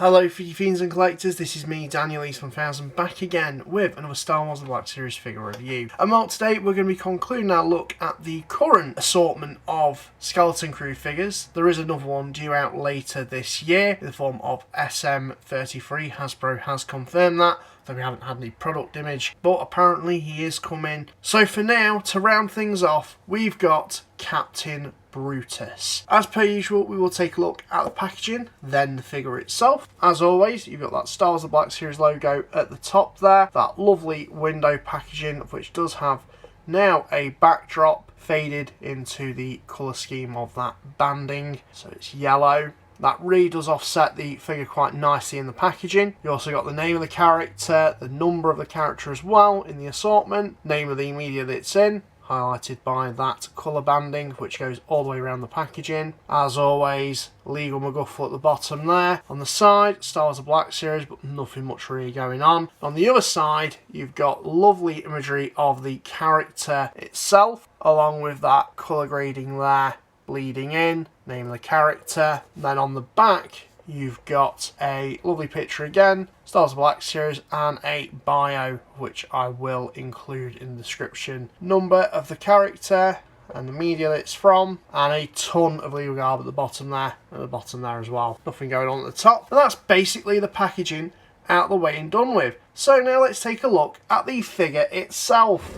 Hello FIGGIE fiends and collectors, this is me, Daniel East 1000, back again with another Star Wars The Black Series figure review. And well, today we're going to be concluding our look at the current assortment of Skeleton Crew figures. There is another one due out later this year in the form of SM33, Hasbro has confirmed that, though we haven't had any product image, but apparently he is coming. So for now, to round things off, we've got Captain Brutus. As per usual, we will take a look at the packaging, then the figure itself. As always, you've got that Star Wars The Black Series logo at the top there, that lovely window packaging, which does have now a backdrop faded into the colour scheme of that banding, so it's yellow. That really does offset the figure quite nicely in the packaging. You also got the name of the character, the number of the character as well in the assortment, name of the media that it's in, highlighted by that colour banding which goes all the way around the packaging. As always, legal MacGuffin at the bottom there. On the side, Star Wars The Black Series, but nothing much really going on. On the other side, you've got lovely imagery of the character itself, along with that colour grading there, bleeding in, name of the character. Then on the back, you've got a lovely picture again, Star Wars The Black Series, and a bio, which I will include in the description. Number of the character and the media that it's from, and a ton of legal garb at the bottom there, and the bottom there as well. Nothing going on at the top. And that's basically the packaging out the way and done with. So now let's take a look at the figure itself.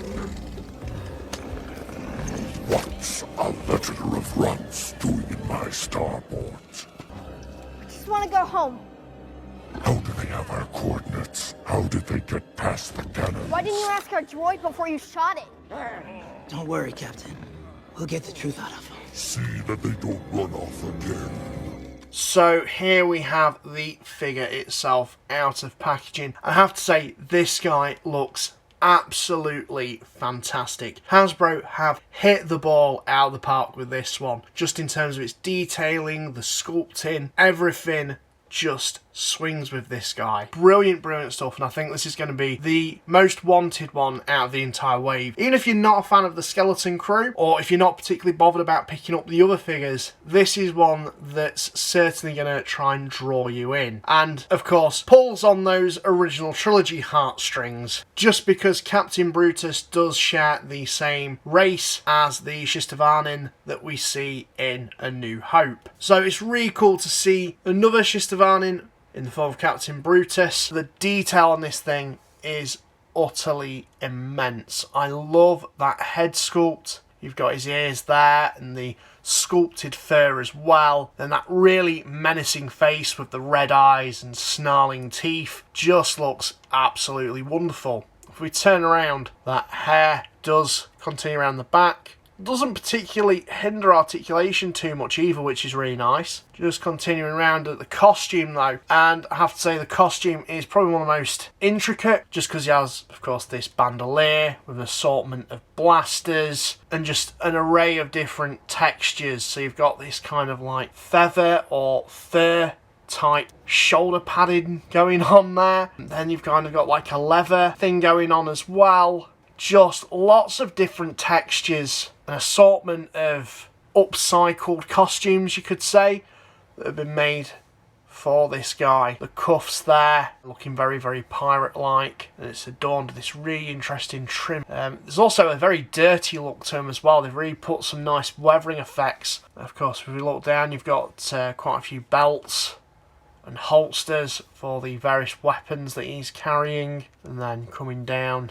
What's a letter of Runts doing in my starboard? I just want to go home. How do they have our coordinates? How did they get past the cannon? Why didn't you ask our droid before you shot it? Don't worry, Captain. We'll get the truth out of them. See that they don't run off again. So here we have the figure itself out of packaging. I have to say, this guy looks absolutely fantastic. Hasbro have hit the ball out of the park with this one, just in terms of its detailing, the sculpting, everything just swings with this guy. Brilliant stuff, and I think this is going to be the most wanted one out of the entire wave. Even if you're not a fan of the Skeleton Crew, or if you're not particularly bothered about picking up the other figures, this is one that's certainly going to try and draw you in. And, of course, pulls on those original trilogy heartstrings, just because Captain Brutus does share the same race as the Shistavanin that we see in A New Hope. So it's really cool to see another Shistavanin in the form of Captain Brutus. The detail on this thing is utterly immense. I love that head sculpt. You've got his ears there and the sculpted fur as well. And that really menacing face with the red eyes and snarling teeth just looks absolutely wonderful. If we turn around, that hair does continue around the back. Doesn't particularly hinder articulation too much either, which is really nice. Just continuing around at the costume though, and I have to say the costume is probably one of the most intricate, just because he has, of course, this bandolier with an assortment of blasters and just an array of different textures. So you've got this kind of like feather or fur type shoulder padding going on there, and then you've kind of got like a leather thing going on as well. Just lots of different textures, an assortment of upcycled costumes, you could say, that have been made for this guy. The cuffs there, looking very pirate-like, and it's adorned with this really interesting trim. There's also a very dirty look to him as well. They've really put some nice weathering effects. Of course, if we look down, you've got quite a few belts and holsters for the various weapons that he's carrying, and then coming down,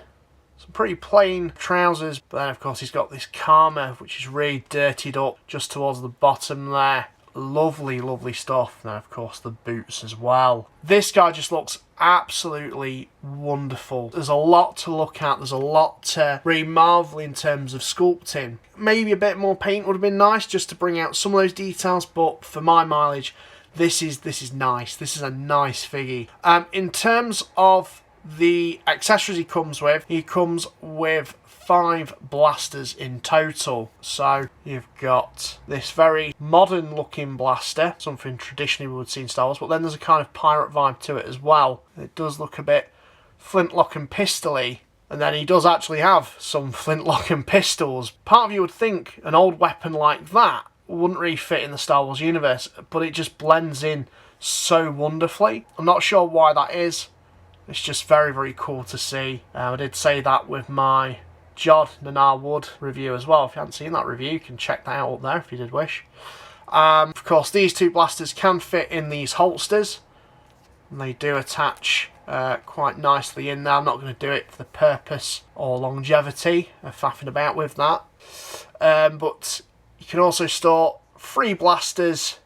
some pretty plain trousers, but then of course he's got this karma which is really dirtied up just towards the bottom there. Lovely stuff. And then of course the boots as well. This guy just looks absolutely wonderful. There's a lot to look at, there's a lot to really marvel in terms of sculpting. Maybe a bit more paint would have been nice just to bring out some of those details, but for my mileage, this is nice. This is a nice figgy. In terms of the accessories he comes with 5 blasters in total. So you've got this very modern looking blaster, something traditionally we would see in Star Wars, but then there's a kind of pirate vibe to it as well. It does look a bit flintlock and pistol-y, and then he does actually have some flintlock and pistols. Part of you would think an old weapon like that wouldn't really fit in the Star Wars universe, but it just blends in so wonderfully. I'm not sure why that is. It's just very, very cool to see. I did say that with my Jod Nanar Wood review as well. If you haven't seen that review, you can check that out up there if you did wish. Of course, these two blasters can fit in these holsters. And they do attach quite nicely in there. I'm not going to do it for the purpose or longevity of faffing about with that. But you can also store 3 blasters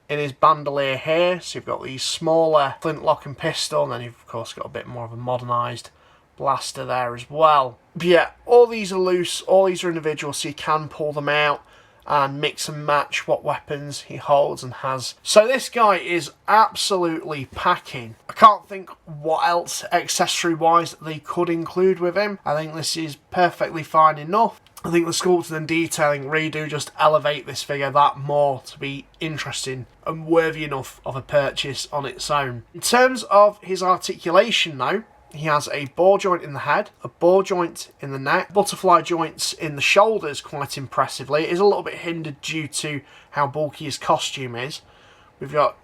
in his bandolier here. So you've got these smaller flintlock and pistol, and then you've of course got a bit more of a modernised blaster there as well. But yeah, all these are loose, all these are individual, so you can pull them out and mix and match what weapons he holds and has. So this guy is absolutely packing. I can't think what else accessory wise they could include with him. I think this is perfectly fine enough. I think the sculpting and detailing really do just elevate this figure that more to be interesting and worthy enough of a purchase on its own. In terms of his articulation though, he has a ball joint in the head, a ball joint in the neck, butterfly joints in the shoulders quite impressively. It is a little bit hindered due to how bulky his costume is. We've got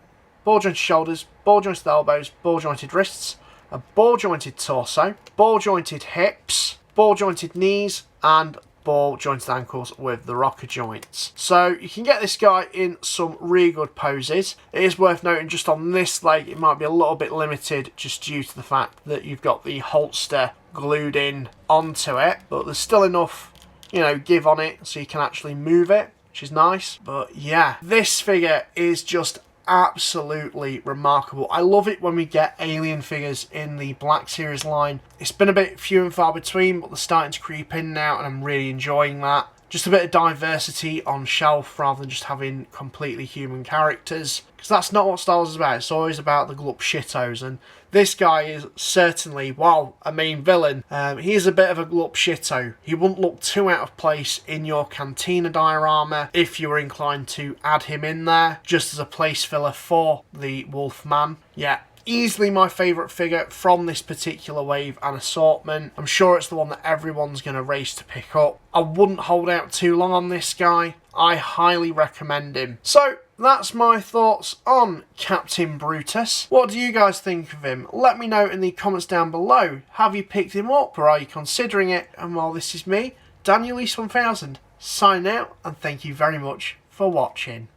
ball jointed shoulders, ball jointed elbows, ball jointed wrists, a ball jointed torso, ball jointed hips, ball jointed knees, and ball jointed ankles with the rocker joints. So you can get this guy in some really good poses. It is worth noting just on this leg it might be a little bit limited just due to the fact that you've got the holster glued in onto it, but there's still enough, you know, give on it so you can actually move it, which is nice. But yeah, this figure is just absolutely remarkable. I love it when we get alien figures in the Black Series line. It's been a bit few and far between, but they're starting to creep in now and I'm really enjoying that. Just a bit of diversity on shelf rather than just having completely human characters, because that's not what Star Wars is about. It's always about the glup shittos, and this guy is certainly, while a main villain, he is a bit of a glup shitto. He wouldn't look too out of place in your Cantina diorama if you were inclined to add him in there, just as a place filler for the Wolfman. Yeah. Easily my favourite figure from this particular wave and assortment. I'm sure it's the one that everyone's going to race to pick up. I wouldn't hold out too long on this guy. I highly recommend him. So that's my thoughts on Captain Brutus. What do you guys think of him? Let me know in the comments down below. Have you picked him up or are you considering it? And while this is me, Daniel East 1000, signing out, and thank you very much for watching.